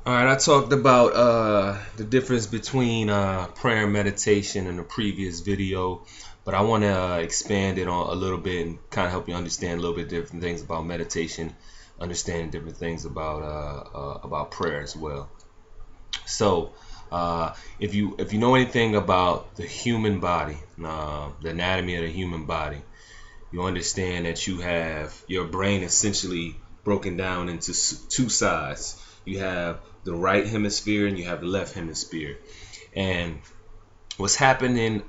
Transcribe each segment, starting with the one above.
All right, I talked about the difference between prayer and meditation in the previous video, but I want to expand it on a little bit and kind of help you understand a little bit different things about meditation, understand different things about prayer as well. So, if you know anything about the human body, the anatomy of the human body, you understand that you have your brain essentially broken down into two sides. You have the right hemisphere and you have the left hemisphere. And what's happening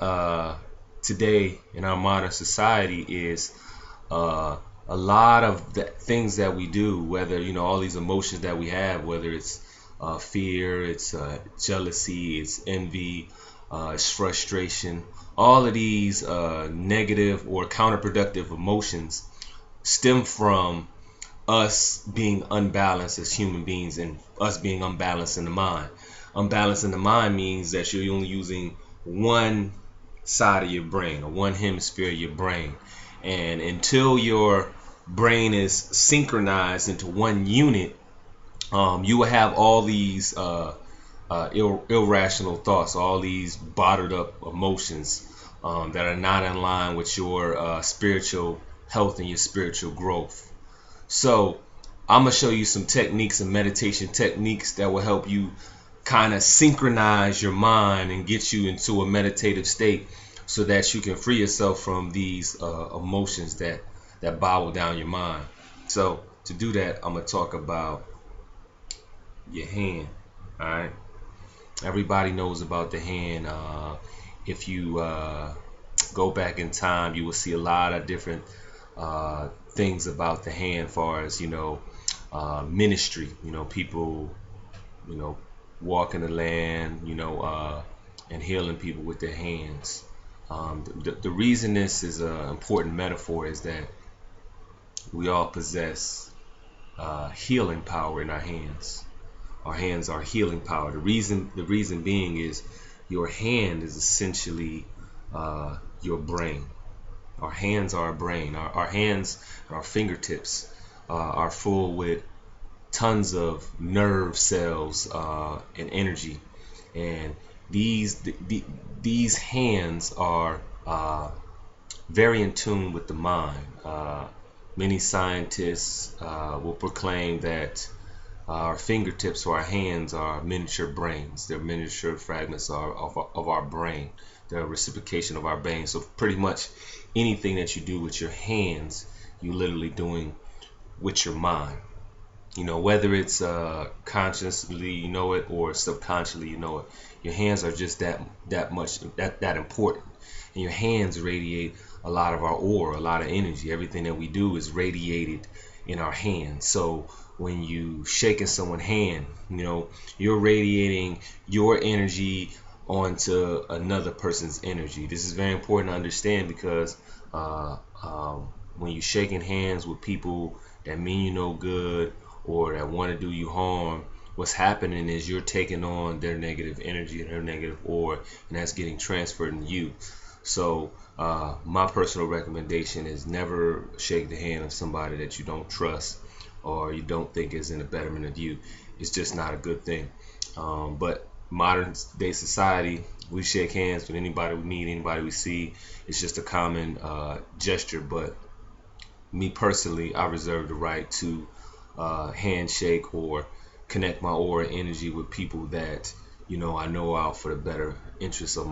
today in our modern society is a lot of the things that we do, whether all these emotions that we have, whether it's fear, it's jealousy, it's envy, it's frustration. All of these negative or counterproductive emotions stem from us being unbalanced as human beings and us being unbalanced in the mind. Unbalanced in the mind means that you're only using one side of your brain or one hemisphere of your brain. And until your brain is synchronized into one unit, you will have all these irrational thoughts, all these bottled up emotions that are not in line with your spiritual health and your spiritual growth. So I'm gonna show you some techniques and meditation techniques that will help you kind of synchronize your mind and get you into a meditative state so that you can free yourself from these emotions that boggle down your mind. So to do that, I'm gonna talk about your hand. All right. Everybody knows about the hand. If you go back in time, you will see a lot of different things about the hand, as far as ministry. People, you know, walking the land, and healing people with their hands. The reason this is an important metaphor is that we all possess healing power in our hands. Our hands are healing power. The reason being is your hand is essentially your brain. Our hands are our brain. Our hands and our fingertips are full with tons of nerve cells and energy, and these hands are very in tune with the mind. Many scientists will proclaim that our fingertips or our hands are miniature brains. They're miniature fragments of our brain. They're a reciprocation of our brain. So pretty much anything that you do with your hands, you're literally doing with your mind. Whether it's consciously you know it or subconsciously you know it, your hands are just that important. And your hands radiate a lot of our aura, a lot of energy. Everything that we do is radiated in our hands. So when you shaking someone's hand, you're radiating your energy onto another person's energy. This is very important to understand because when you're shaking hands with people that mean you no good or that want to do you harm, what's happening is you're taking on their negative energy and their negative aura, and that's getting transferred in you. So my personal recommendation is never shake the hand of somebody that you don't trust or you don't think is in the betterment of you. It's just not a good thing. But modern day society, we shake hands with anybody we meet, anybody we see. It's just a common gesture. But me personally, I reserve the right to handshake or connect my aura energy with people that I know are out for the better interests of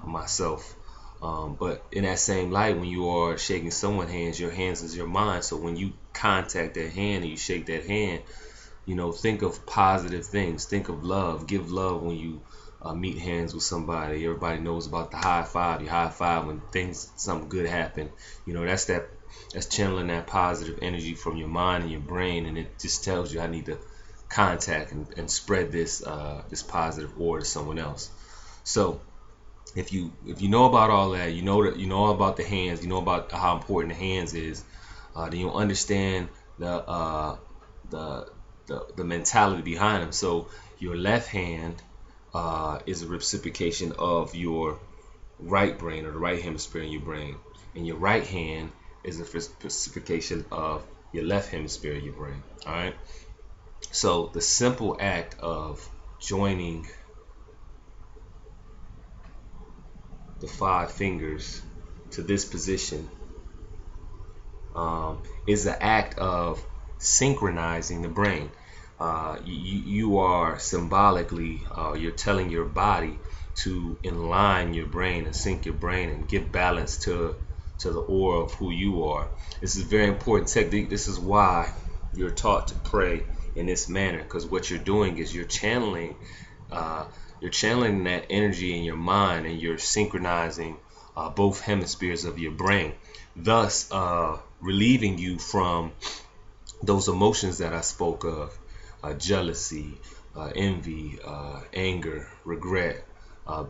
myself. But in that same light, when you are shaking someone's hands, your hands is your mind. So when you contact that hand and you shake that hand, think of positive things. Think of love. Give love when you meet hands with somebody. Everybody knows about the high five. You high five when something good happen. That's channeling that positive energy from your mind and your brain, and it just tells you I need to contact and spread this positive aura to someone else. So if you know about all that, you know about the hands, you know about how important the hands is, then you'll understand the mentality behind them. So your left hand is a reciprocation of your right brain or the right hemisphere in your brain, and your right hand is a reciprocation of your left hemisphere in your brain. All right. So the simple act of joining the 5 fingers to this position is the act of synchronizing the brain. You are symbolically, you're telling your body to align your brain and sync your brain and give balance to the aura of who you are. This is a very important technique. This is why you're taught to pray in this manner, because what you're doing is you're channeling that energy in your mind, and you're synchronizing both hemispheres of your brain, thus relieving you from those emotions that I spoke of: jealousy, envy, anger, regret,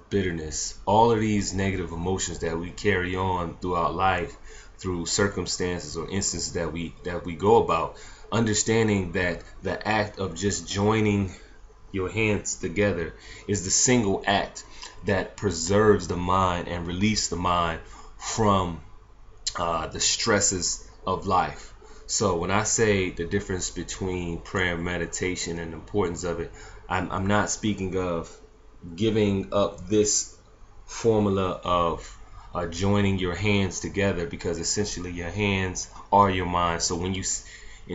bitterness. All of these negative emotions that we carry on throughout life through circumstances or instances that we go about. Understanding that the act of just joining your hands together is the single act that preserves the mind and release the mind from the stresses of life. So when I say the difference between prayer and meditation and the importance of it, I'm not speaking of giving up this formula of joining your hands together, because essentially your hands are your mind. So when you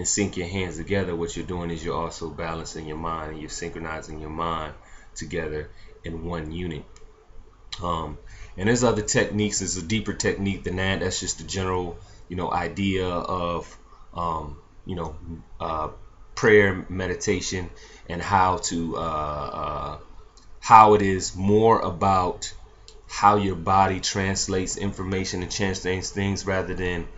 sync your hands together, what you're doing is you're also balancing your mind, and you're synchronizing your mind together in one unit. And there's other techniques. There's a deeper technique than that. That's just the general, idea of, prayer, meditation, and how it is more about how your body translates information and translates things, rather than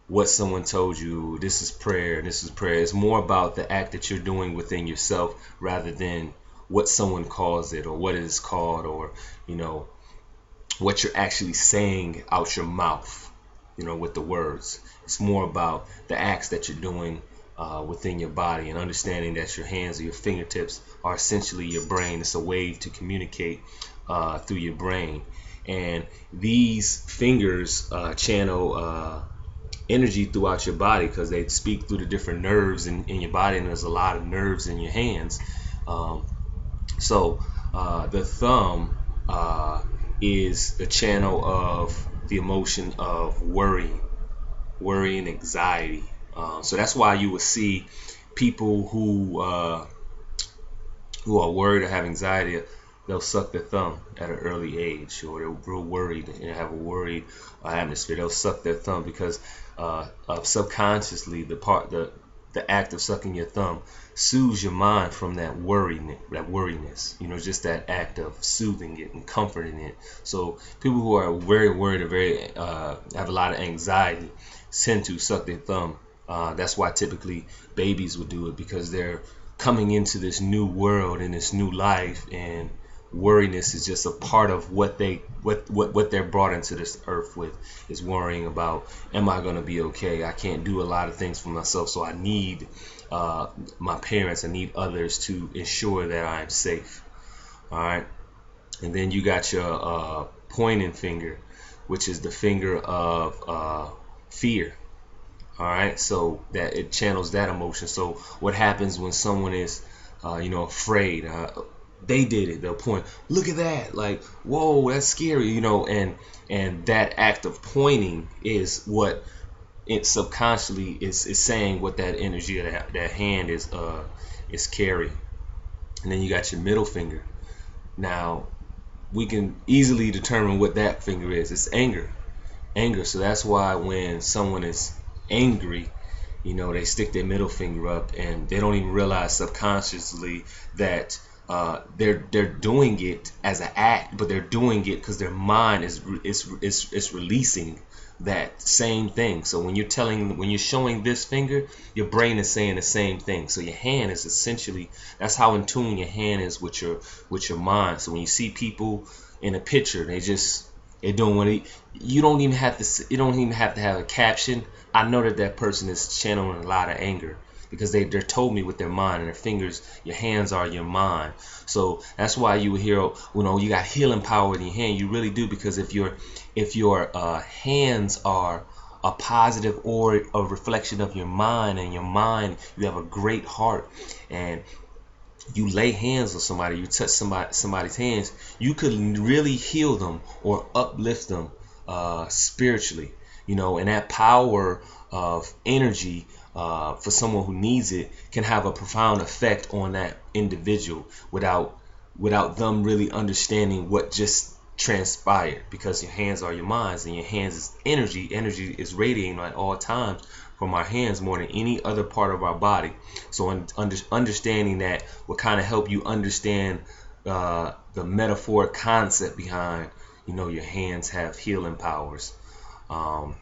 what someone told you. This is prayer. This is prayer. It's more about the act that you're doing within yourself, rather than what someone calls it, or what it is called, or what you're actually saying out your mouth, with the words. It's more about the acts that you're doing within your body, and understanding that your hands or your fingertips are essentially your brain. It's a way to communicate through your brain. And these fingers channel energy throughout your body, because they speak through the different nerves in your body, and there's a lot of nerves in your hands. So the thumb is the channel of the emotion of worry and anxiety. So that's why you will see people who are worried or have anxiety. They'll suck their thumb at an early age, or they're real worried and have a worried atmosphere. They'll suck their thumb because subconsciously the act of sucking your thumb soothes your mind from that worriness. Just that act of soothing it and comforting it. So people who are very worried or very have a lot of anxiety tend to suck their thumb. That's why typically babies would do it, because they're coming into this new world and this new life, and worriness is just a part of what they're brought into this earth with, is worrying about, am I going to be okay? I can't do a lot of things for myself, so I need my parents, I need others to ensure that I am safe. All right. And then you got your pointing finger, which is the finger of fear. All right, so that it channels that emotion. So what happens when someone is afraid? They did it. They'll point, look at that, like, whoa, that's scary, and that act of pointing is what it subconsciously is saying, what that energy of that hand is carrying. And then you got your middle finger. Now we can easily determine what that finger is. It's anger. So that's why when someone is angry, they stick their middle finger up, and they don't even realize subconsciously that they're doing it as an act, but they're doing it because their mind is releasing that same thing. So when you're showing this finger, your brain is saying the same thing. So your hand is essentially, that's how in tune your hand is with your mind. So when you see people in a picture, they're doing what you don't even have to have a caption. I know that person is channeling a lot of anger, because they're told me with their mind, and their fingers, your hands are your mind. So that's why you hear, you got healing power in your hand. You really do, because if your hands are a positive or a reflection of your mind, and your mind, you have a great heart, and you lay hands on somebody, you touch somebody's hands, you could really heal them or uplift them spiritually, and that power of energy for someone who needs it can have a profound effect on that individual without them really understanding what just transpired, because your hands are your minds, and your hands is energy. Energy is radiating at all times from our hands more than any other part of our body. So understanding that will kind of help you understand the metaphoric concept behind, your hands have healing powers. And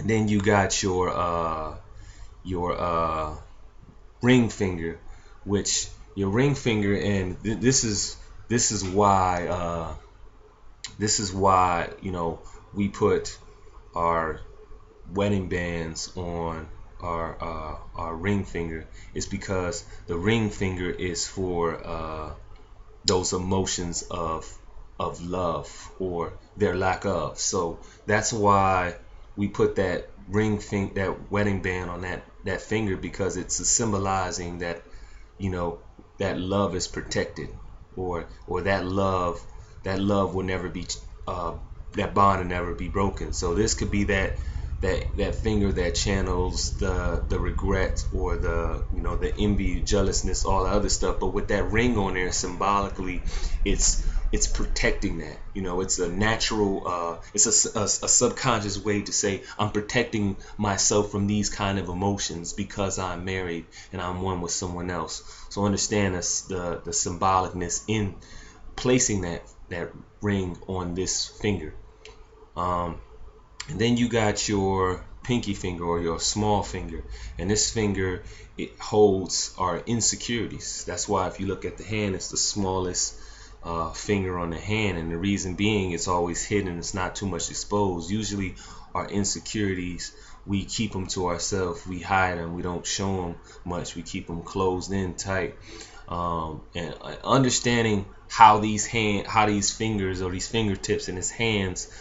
then you got your ring finger, which your ring finger, and this is why we put our wedding bands on our ring finger, is because the ring finger is for those emotions of love or their lack of. So that's why we put that that wedding band on that finger, because it's symbolizing that that love is protected, or that love will never be that bond will never be broken. So this could be that finger that channels the regret, or the the envy, jealousness, all the other stuff. But with that ring on there, symbolically, it's protecting that. It's a natural, it's a subconscious way to say, I'm protecting myself from these kind of emotions because I'm married and I'm one with someone else. So understand the symbolicness in placing that ring on this finger. And then you got your pinky finger, or your small finger, and this finger, it holds our insecurities. That's why if you look at the hand, it's the smallest finger on the hand, and the reason being, it's always hidden, it's not too much exposed. Usually our insecurities, we keep them to ourselves, we hide them, we don't show them much, we keep them closed in tight. And understanding how these fingers, or these fingertips and his hands,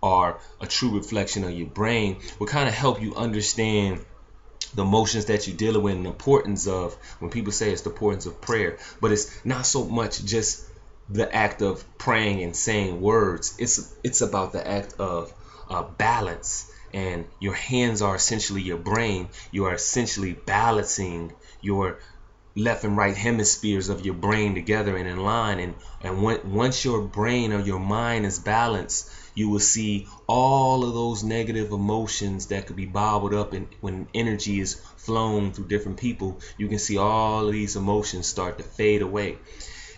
are a true reflection of your brain will kind of help you understand the emotions that you're dealing with, and the importance of, when people say it's the importance of prayer, but it's not so much just the act of praying and saying words. It's about the act of balance, and your hands are essentially your brain. You are essentially balancing your left and right hemispheres of your brain together and in line, and once your brain or your mind is balanced, you will see all of those negative emotions that could be bottled up, and when energy is flown through different people, you can see all of these emotions start to fade away.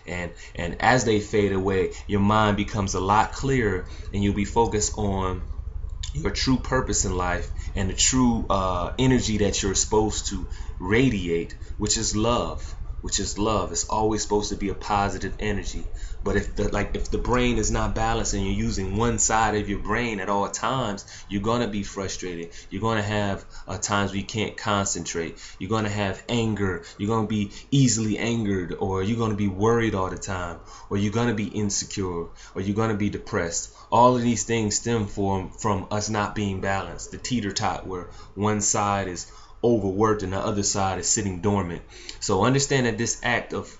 And as they fade away, your mind becomes a lot clearer, and you'll be focused on your true purpose in life, and the true energy that you're supposed to radiate, which is love. It's always supposed to be a positive energy. But if the brain is not balanced, and you're using one side of your brain at all times, you're gonna be frustrated. You're gonna have times where you can't concentrate. You're gonna have anger. You're gonna be easily angered, or you're gonna be worried all the time, or you're gonna be insecure, or you're gonna be depressed. All of these things stem from us not being balanced. The teeter-tot, where one side is overworked and the other side is sitting dormant. So understand that this act of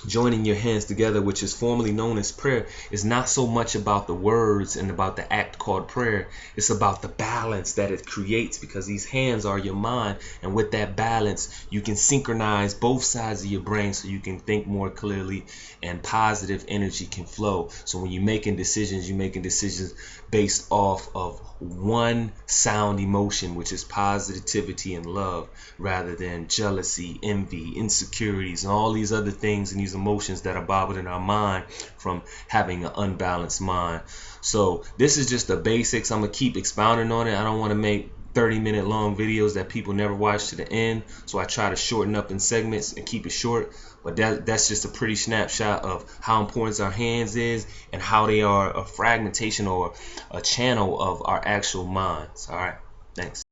joining your hands together, which is formerly known as prayer, is not so much about the words and about the act called prayer. It's about the balance that it creates, because these hands are your mind, and with that balance you can synchronize both sides of your brain, so you can think more clearly and positive energy can flow. So when you're making decisions based off of one sound emotion, which is positivity and love, rather than jealousy, envy, insecurities, and all these other things and these emotions that are bobbled in our mind from having an unbalanced mind. So this is just the basics. I'm gonna keep expounding on it. I don't want to make 30-minute long videos that people never watch to the end, so I try to shorten up in segments and keep it short. But that's just a pretty snapshot of how important our hands is, and how they are a fragmentation or a channel of our actual minds. All right, thanks.